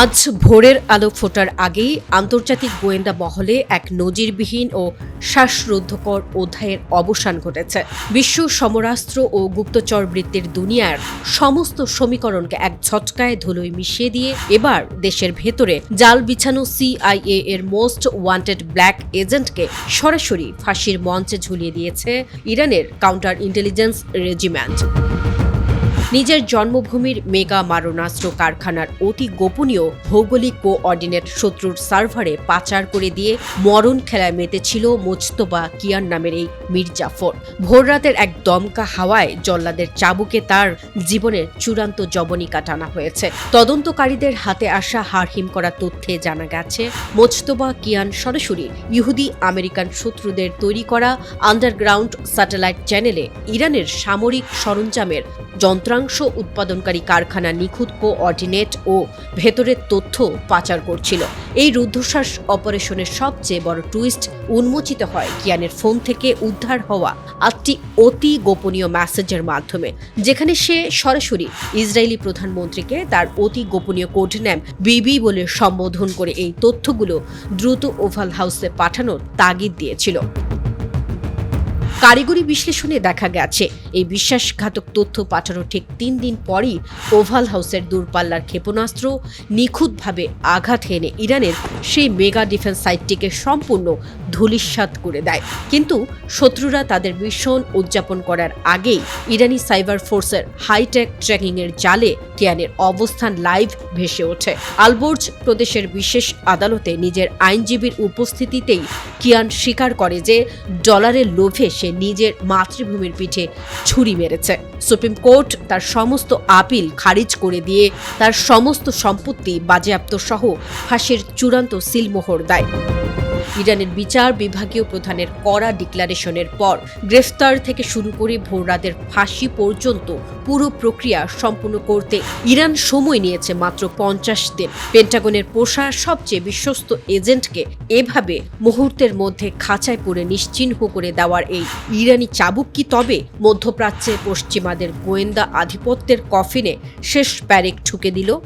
আজ ভোরের আলো ফোটার আগেই আন্তর্জাতিক গোয়েন্দা মহলে এক নজিরবিহীন ও শ্বাসরুদ্ধকর অধ্যায়ের অবসান ঘটেছে। বিশ্ব সমরাস্ত্র ও গুপ্তচর বৃত্তির দুনিয়ার সমস্ত সমীকরণকে এক ঝটকায় ধুলোয় মিশিয়ে দিয়ে এবার দেশের ভেতরে জাল বিছানো CIA এর মোস্ট ওয়ান্টেড ব্ল্যাক এজেন্টকে সরাসরি ফাঁসির মঞ্চে ঝুলিয়ে দিয়েছে ইরানের কাউন্টার ইন্টেলিজেন্স রেজিমেন্ট। নিজের জন্মভূমির মেগা মারণাস্ত্র কারখানার অতি গোপনীয় ভৌগোলিক কোঅর্ডিনেট শত্রুর সার্ভারে পাচার করে দিয়ে মরণ খেলায় মেতেছিল মোজতবা কিয়ান নামের এই মীর জাফর। ভোররাতের এক দমকা হাওয়ায় জল্লাদের চাবুকে তার জীবনের চূড়ান্ত জবনিকা টানা হয়েছে। তদন্তকারীদের হাতে আসা হাড়হিম করা তথ্যে জানা গেছে মোজতবা কিয়ান সরাসরি ইহুদি আমেরিকান শত্রুদের তৈরি করা আন্ডারগ্রাউন্ড স্যাটেলাইট চ্যানেলে ইরানের সামরিক সরঞ্জামের যন্ত্রাংশ উৎপাদনকারী কারখানা নিখুঁত কোঅর্ডিনেট ও ভেতরের তথ্য পাচার করছিল। এই রুদ্ধশ্বাস অপারেশনের সবচেয়ে বড় টুইস্ট উন্মোচিত হয় কিয়ানের ফোন থেকে উদ্ধার হওয়া একটি অতি গোপনীয় মেসেজের মাধ্যমে, যেখানে সে সরাসরি ইসরায়েলি প্রধানমন্ত্রীকে তার অতি গোপনীয় কোড নেম বিবি বলে সম্বোধন করে এই তথ্যগুলো দ্রুত ওভাল হাউসে পাঠানোর তাগিদ দিয়েছিল। কারিগরি বিশ্লেষণে দেখা গেছে এই বিশ্বাসঘাতক তথ্য পাঠানোর ঠিক 3 দিন পরই ওভাল হাউসের দূরপাল্লার ক্ষেপণাস্ত্র নিখুঁতভাবে আঘাত হেনে ইরানের সেই মেগা ডিফেন্স সাইটটিকে সম্পূর্ণ ধূলিসাৎ করে দেয়। কিন্তু শত্রুরা তাদের মিশন উদযাপন করার আগেই ইরানি সাইবার ফোর্সের হাইটেক ট্র্যাকিংয়ের জালে কিয়ানের অবস্থান লাইভ ভেসে ওঠে। আলবোর্জ প্রদেশের বিশেষ আদালতে নিজের আইনজীবীর উপস্থিতিতেই কিয়ান স্বীকার করে যে ডলারের লোভে সে নিজের মাতৃভূমির পিঠে ছুরি মেরেছে। সুপ্রিম কোর্ট তার সমস্ত আপিল খারিজ করে দিয়ে তার সমস্ত সম্পত্তি বাজেয়াপ্ত সহ ফাঁসির চূড়ান্ত সিলমোহর দেয়। ইরানের বিচার বিভাগীয় প্রধানের কড়া ডিক্লারেশনের পর গ্রেফতার থেকে শুরু করে ভোররাতের ফাঁসি পর্যন্ত পুরো প্রক্রিয়া সম্পূর্ণ করতে ইরান সময় নিয়েছে মাত্র 50 দিন। পেন্টাগনের পোষা সবচেয়ে বিশ্বস্ত এজেন্টকে এভাবে মুহূর্তের মধ্যে খাঁচায় পুরে নিশ্চিহ্ন করে দেওয়ার এই ইরানি চাবুক কি তবে মধ্যপ্রাচ্যে পশ্চিমাদের গোয়েন্দা আধিপত্যের কফিনে শেষ প্যারেক ঠুকে দিল?